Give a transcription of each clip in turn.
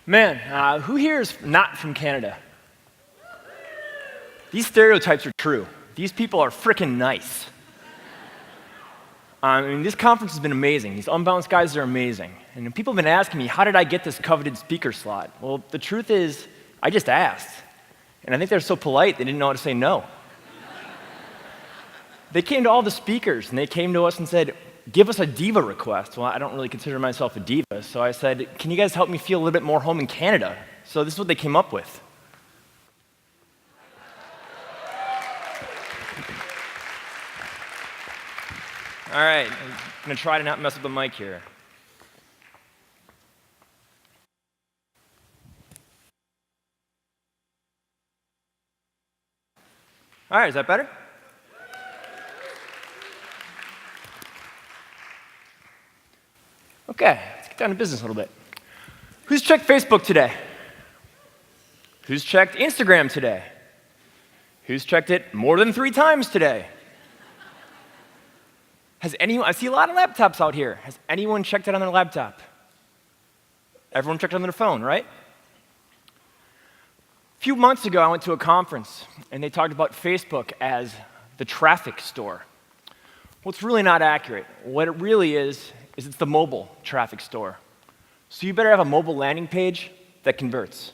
Man, who here is not from Canada? These stereotypes are true. These people are freaking nice. This conference has been amazing. These Unbounce guys are amazing. And people have been asking me, how did I get this coveted speaker slot? Well, the truth is, I just asked. And I think they're so polite, they didn't know how to say no. They came to all the speakers, and they came to us and said, give us a diva request. Well, I don't really consider myself a diva, so I said, can you guys help me feel a little bit more home in Canada? So this is what they came up with. All right, I'm going to try to not mess up the mic here. All right, is that better? Okay, let's get down to business a little bit. Who's checked Facebook today? Who's checked Instagram today? Who's checked it more than 3 times today? Has anyone, I see a lot of laptops out here. Has anyone checked it on their laptop? Everyone checked it on their phone, right? A few months ago, I went to a conference, and they talked about Facebook as the traffic store. Well, it's really not accurate. What it really is it's the mobile traffic store. So you better have a mobile landing page that converts.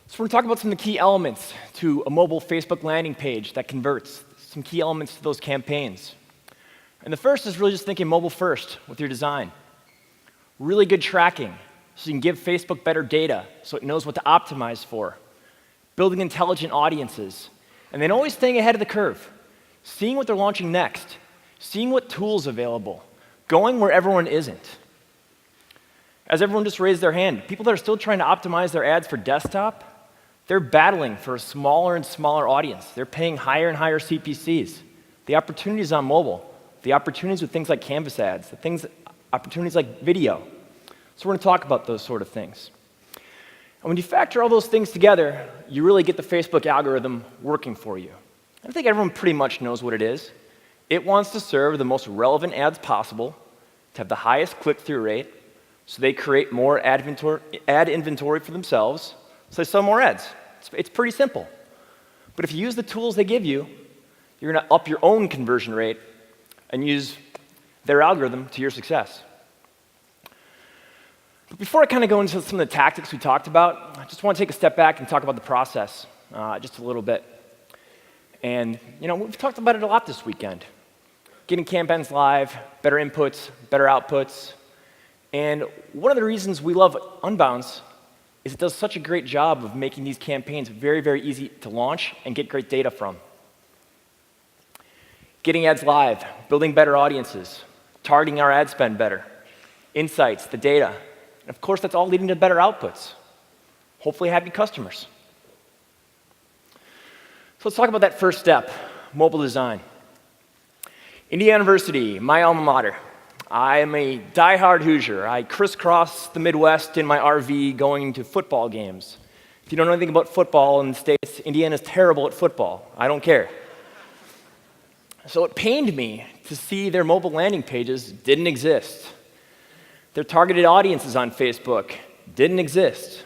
So we're going to talk about some of the key elements to a mobile Facebook landing page that converts, some key elements to those campaigns. And the first is really just thinking mobile first with your design. Really good tracking, so you can give Facebook better data so it knows what to optimize for. Building intelligent audiences, and then always staying ahead of the curve. Seeing what they're launching next. Seeing what tools available. Going where everyone isn't. As everyone just raised their hand, people that are still trying to optimize their ads for desktop, they're battling for a smaller and smaller audience. They're paying higher and higher CPCs. The opportunities on mobile, the opportunities with things like Canvas ads, opportunities like video. So we're going to talk about those sort of things. And when you factor all those things together, you really get the Facebook algorithm working for you. I think everyone pretty much knows what it is. It wants to serve the most relevant ads possible, to have the highest click-through rate, so they create more ad inventory for themselves, so they sell more ads. It's pretty simple. But if you use the tools they give you, you're going to up your own conversion rate and use their algorithm to your success. But before I kind of go into some of the tactics we talked about, I just want to take a step back and talk about the process just a little bit. And we've talked about it a lot this weekend. Getting campaigns live, better inputs, better outputs. And one of the reasons we love Unbounce is it does such a great job of making these campaigns very, very easy to launch and get great data from. Getting ads live, building better audiences, targeting our ad spend better, insights, the data. And of course, that's all leading to better outputs. Hopefully happy customers. So let's talk about that first step, mobile design. Indiana University, my alma mater. I am a diehard Hoosier. I crisscross the Midwest in my RV going to football games. If you don't know anything about football in the States, Indiana's terrible at football. I don't care. So it pained me to see their mobile landing pages didn't exist. Their targeted audiences on Facebook didn't exist.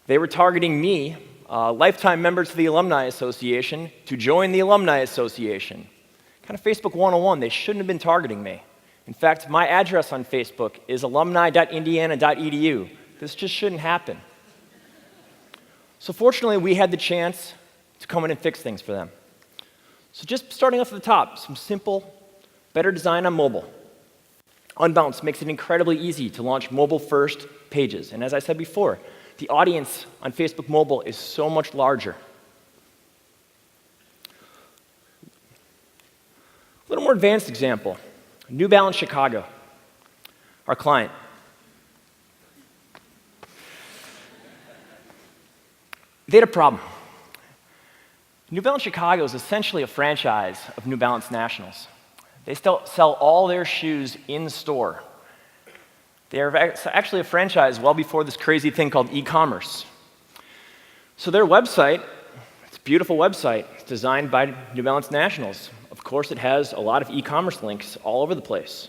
They were targeting me, lifetime members of the Alumni Association, to join the Alumni Association. Kind of Facebook 101, they shouldn't have been targeting me. In fact, my address on Facebook is alumni.indiana.edu. This just shouldn't happen. So fortunately, we had the chance to come in and fix things for them. So just starting off at the top, some simple, better design on mobile. Unbounce makes it incredibly easy to launch mobile-first pages. And as I said before, the audience on Facebook mobile is so much larger. A little more advanced example, New Balance Chicago, our client. They had a problem. New Balance Chicago is essentially a franchise of New Balance Nationals. They still sell all their shoes in store. They are actually a franchise well before this crazy thing called e-commerce. So their website, it's a beautiful website, it's designed by New Balance Nationals. Of course, it has a lot of e-commerce links all over the place.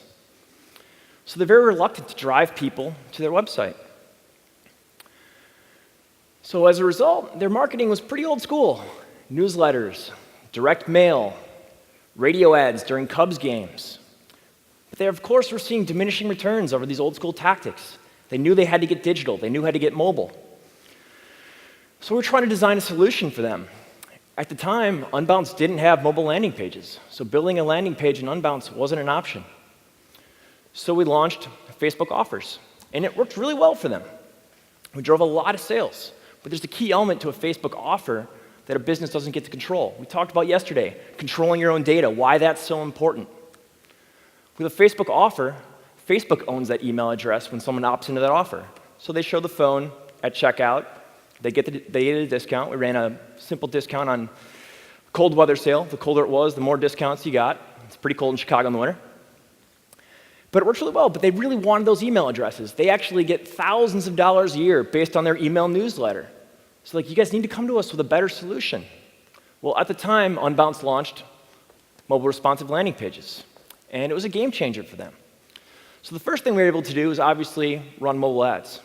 So they're very reluctant to drive people to their website. So as a result, their marketing was pretty old school. Newsletters, direct mail, radio ads during Cubs games. But they, of course, were seeing diminishing returns over these old school tactics. They knew they had to get digital. They knew how to get mobile. So we were trying to design a solution for them. At the time, Unbounce didn't have mobile landing pages, so building a landing page in Unbounce wasn't an option. So we launched Facebook Offers, and it worked really well for them. We drove a lot of sales, but there's a key element to a Facebook offer that a business doesn't get to control. We talked about yesterday, controlling your own data, why that's so important. With a Facebook offer, Facebook owns that email address when someone opts into that offer. So they show the phone at checkout, they get a discount. We ran a simple discount on cold weather sale. The colder it was, the more discounts you got. It's pretty cold in Chicago in the winter. But it works really well, but they really wanted those email addresses. They actually get thousands of dollars a year based on their email newsletter. So like, you guys need to come to us with a better solution. Well, at the time, Unbounce launched mobile responsive landing pages, and it was a game changer for them. So the first thing we were able to do is obviously run mobile ads.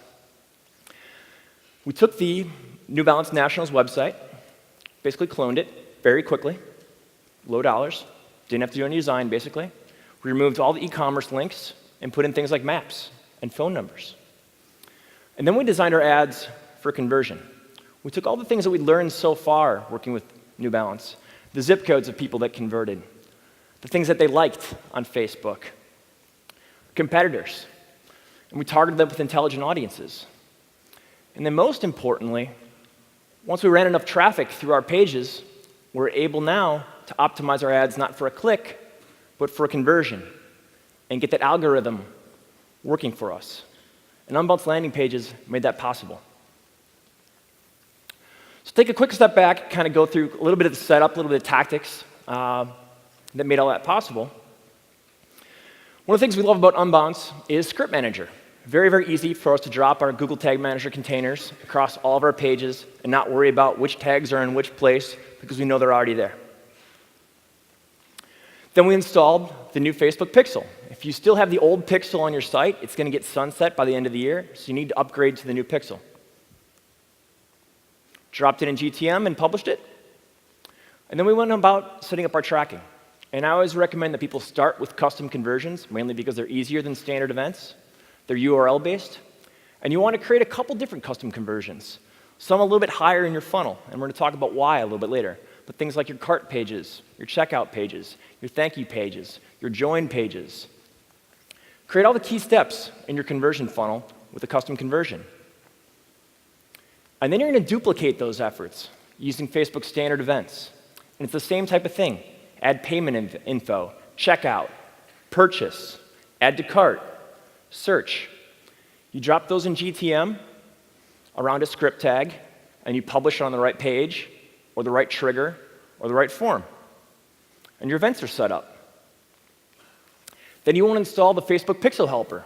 We took the New Balance Nationals website, basically cloned it very quickly, low dollars, didn't have to do any design, basically. We removed all the e-commerce links and put in things like maps and phone numbers. And then we designed our ads for conversion. We took all the things that we'd learned so far working with New Balance, the zip codes of people that converted, the things that they liked on Facebook, competitors, and we targeted them with intelligent audiences. And then most importantly, once we ran enough traffic through our pages, we're able now to optimize our ads not for a click, but for a conversion, and get that algorithm working for us. And Unbounce landing pages made that possible. So take a quick step back, kind of go through a little bit of the setup, a little bit of tactics that made all that possible. One of the things we love about Unbounce is Script Manager. Very, very easy for us to drop our Google Tag Manager containers across all of our pages and not worry about which tags are in which place because we know they're already there. Then we installed the new Facebook Pixel. If you still have the old Pixel on your site, it's going to get sunset by the end of the year, so you need to upgrade to the new Pixel. Dropped it in GTM and published it. And then we went about setting up our tracking. And I always recommend that people start with custom conversions, mainly because they're easier than standard events. They're URL-based, and you want to create a couple different custom conversions, some a little bit higher in your funnel, and we're going to talk about why a little bit later, but things like your cart pages, your checkout pages, your thank you pages, your join pages. Create all the key steps in your conversion funnel with a custom conversion. And then you're going to duplicate those efforts using Facebook standard events. And it's the same type of thing. Add payment info, checkout, purchase, add to cart, search. You drop those in GTM around a script tag, and you publish it on the right page, or the right trigger, or the right form. And your events are set up. Then you want to install the Facebook Pixel Helper,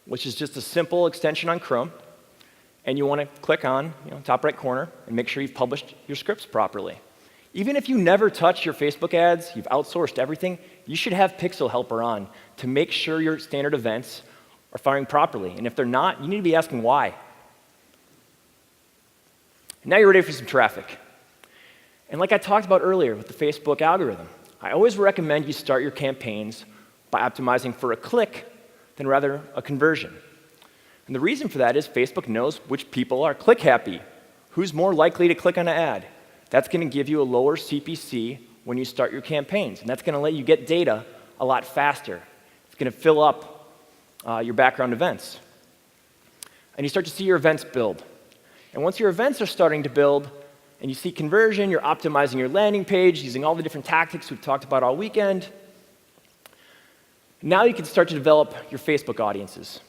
which is just a simple extension on Chrome. And you want to click on, top right corner and make sure you've published your scripts properly. Even if you never touch your Facebook ads, you've outsourced everything, you should have Pixel Helper on to make sure your standard events are firing properly. And if they're not, you need to be asking why. Now you're ready for some traffic. And like I talked about earlier with the Facebook algorithm, I always recommend you start your campaigns by optimizing for a click than rather a conversion. And the reason for that is Facebook knows which people are click happy, who's more likely to click on an ad. That's going to give you a lower CPC when you start your campaigns, and that's going to let you get data a lot faster. It's going to fill up your background events. And you start to see your events build. And once your events are starting to build and you see conversion, you're optimizing your landing page using all the different tactics we've talked about all weekend. Now you can start to develop your Facebook audiences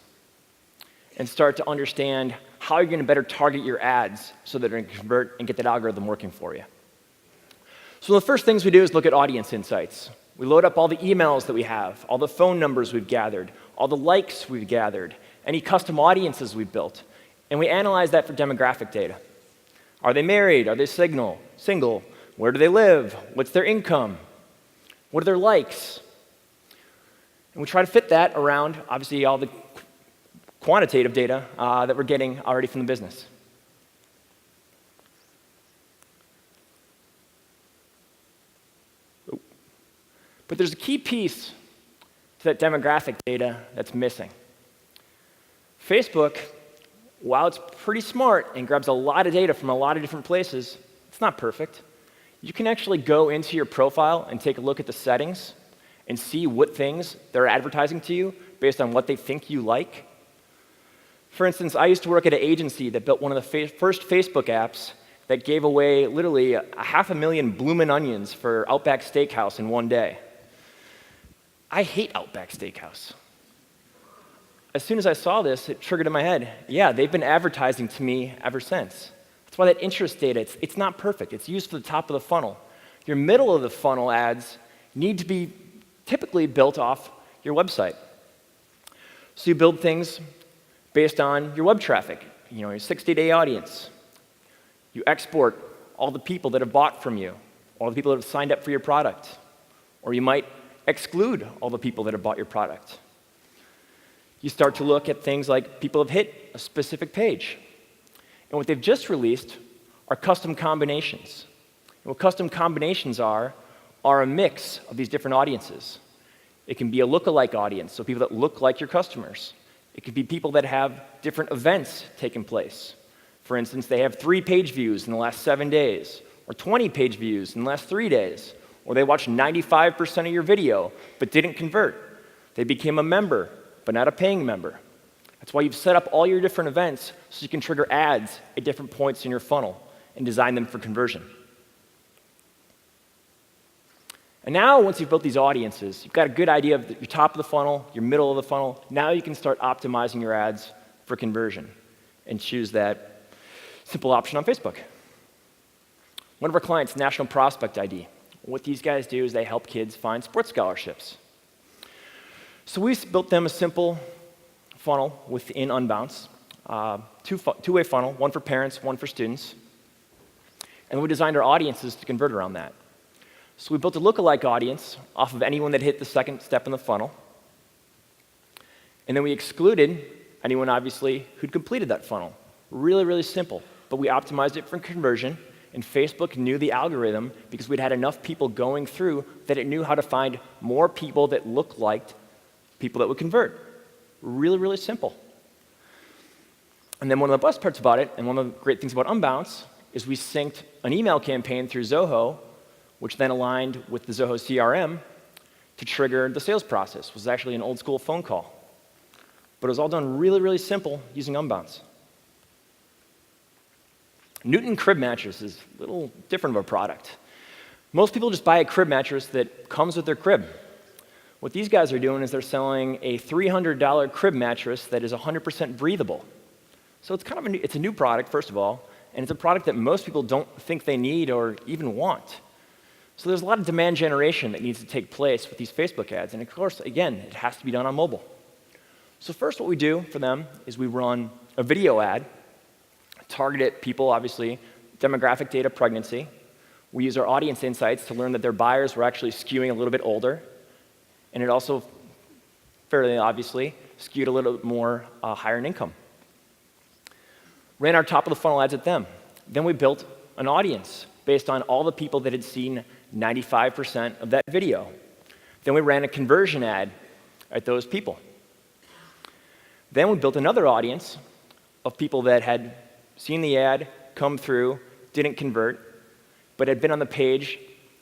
and start to understand how you're going to better target your ads so that they're going to convert and get that algorithm working for you. So the first things we do is look at audience insights. We load up all the emails that we have, all the phone numbers we've gathered, all the likes we've gathered, any custom audiences we've built, and we analyze that for demographic data. Are they married? Are they single? Where do they live? What's their income? What are their likes? And we try to fit that around, obviously, all the quantitative data that we're getting already from the business. But there's a key piece to that demographic data that's missing. Facebook, while it's pretty smart and grabs a lot of data from a lot of different places, it's not perfect. You can actually go into your profile and take a look at the settings and see what things they're advertising to you based on what they think you like. For instance, I used to work at an agency that built one of the first Facebook apps that gave away literally 500,000 bloomin' onions for Outback Steakhouse in one day. I hate Outback Steakhouse. As soon as I saw this, it triggered in my head, yeah, they've been advertising to me ever since. That's why that interest data, it's not perfect. It's used for the top of the funnel. Your middle of the funnel ads need to be typically built off your website. So you build things based on your web traffic, your 60-day audience. You export all the people that have bought from you, all the people that have signed up for your product. Or you might exclude all the people that have bought your product. You start to look at things like people have hit a specific page. And what they've just released are custom combinations. And what custom combinations are a mix of these different audiences. It can be a lookalike audience, so people that look like your customers. It could be people that have different events taking place. For instance, they have 3 page views in the last 7 days, or 20 page views in the last 3 days, or they watched 95% of your video but didn't convert. They became a member, but not a paying member. That's why you've set up all your different events so you can trigger ads at different points in your funnel and design them for conversion. And now, once you've built these audiences, you've got a good idea of your top of the funnel, your middle of the funnel. Now you can start optimizing your ads for conversion and choose that simple option on Facebook. One of our clients, National Prospect ID. What these guys do is they help kids find sports scholarships. So we built them a simple funnel within Unbounce, two-way funnel, one for parents, one for students. And we designed our audiences to convert around that. So we built a lookalike audience off of anyone that hit the second step in the funnel. And then we excluded anyone, obviously, who'd completed that funnel. Really, really simple. But we optimized it for conversion, and Facebook knew the algorithm because we'd had enough people going through that it knew how to find more people that looked like people that would convert. Really, really simple. And then one of the best parts about it, and one of the great things about Unbounce, is we synced an email campaign through Zoho, which then aligned with the Zoho CRM to trigger the sales process. It was actually an old school phone call. But it was all done really, really simple using Unbounce. Newton Crib Mattress is a little different of a product. Most people just buy a crib mattress that comes with their crib. What these guys are doing is they're selling a $300 crib mattress that is 100% breathable. So it's kind of it's a new product, first of all, and it's a product that most people don't think they need or even want. So there's a lot of demand generation that needs to take place with these Facebook ads, and of course, again, it has to be done on mobile. So first what we do for them is we run a video ad, targeted people, obviously, demographic data, pregnancy. We use our audience insights to learn that their buyers were actually skewing a little bit older, and it also, fairly obviously, skewed a little bit more higher in income. Ran our top of the funnel ads at them. Then we built an audience based on all the people that had seen 95% of that video. Then we ran a conversion ad at those people. Then we built another audience of people that had seen the ad, come through, didn't convert, but had been on the page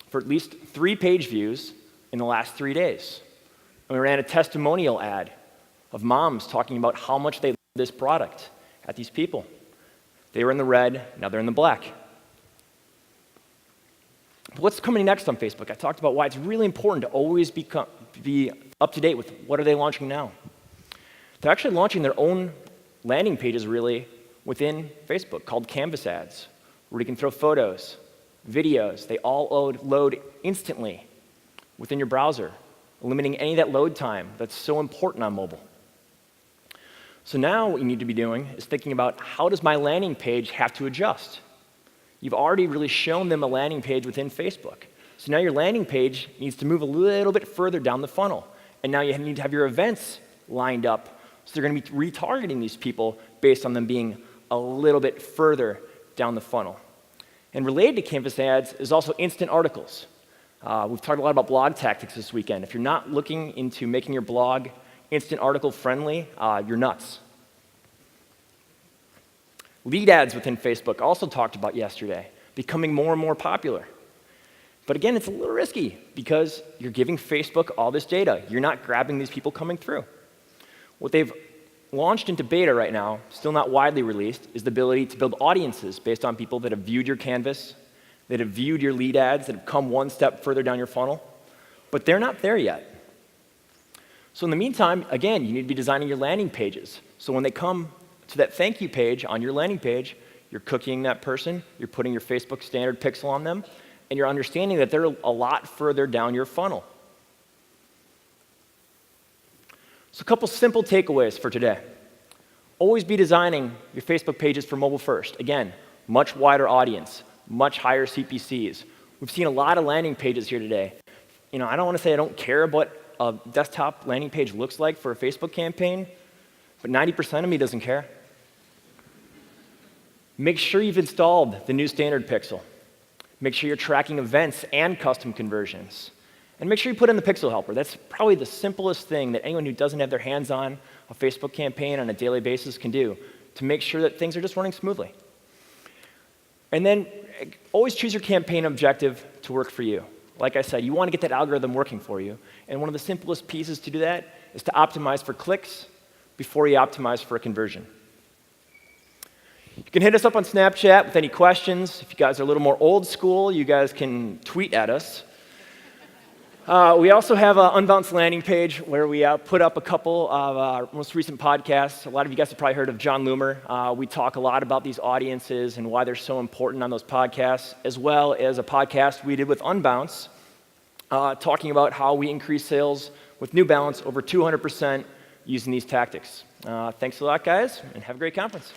for at least 3 page views in the last 3 days. And we ran a testimonial ad of moms talking about how much they love this product at these people. They were in the red, now they're in the black. But what's coming next on Facebook? I talked about why it's really important to always be up to date with what are they launching now. They're actually launching their own landing pages, really, within Facebook called Canvas ads, where you can throw photos, videos. They all load instantly within your browser, eliminating any of that load time that's so important on mobile. So now what you need to be doing is thinking about how does my landing page have to adjust? You've already really shown them a landing page within Facebook. So now your landing page needs to move a little bit further down the funnel. And now you need to have your events lined up. So they're going to be retargeting these people based on them being a little bit further down the funnel. And related to Canvas ads is also instant articles. We've talked a lot about blog tactics this weekend. If you're not looking into making your blog instant article friendly, you're nuts. Lead ads within Facebook, also talked about yesterday, becoming more and more popular. But again, it's a little risky because you're giving Facebook all this data. You're not grabbing these people coming through. What they've launched into beta right now, still not widely released, is the ability to build audiences based on people that have viewed your canvas, that have viewed your lead ads, that have come one step further down your funnel. But they're not there yet. So in the meantime, again, you need to be designing your landing pages. So when they come to that thank you page on your landing page, you're cooking that person, you're putting your Facebook standard pixel on them, and you're understanding that they're a lot further down your funnel. So a couple simple takeaways for today. Always be designing your Facebook pages for mobile first. Again, much wider audience, much higher CPCs. We've seen a lot of landing pages here today. I don't want to say I don't care what a desktop landing page looks like for a Facebook campaign, but 90% of me doesn't care. Make sure you've installed the new standard pixel. Make sure you're tracking events and custom conversions. And make sure you put in the pixel helper. That's probably the simplest thing that anyone who doesn't have their hands on a Facebook campaign on a daily basis can do to make sure that things are just running smoothly. And then always choose your campaign objective to work for you. Like I said, you want to get that algorithm working for you. And one of the simplest pieces to do that is to optimize for clicks before you optimize for a conversion. You can hit us up on Snapchat with any questions. If you guys are a little more old school, you guys can tweet at us. We also have an Unbounce landing page where we put up a couple of our most recent podcasts. A lot of you guys have probably heard of John Loomer. We talk a lot about these audiences and why they're so important on those podcasts, as well as a podcast we did with Unbounce, talking about how we increase sales with New Balance over 200% using these tactics. Thanks a lot, guys, and have a great conference.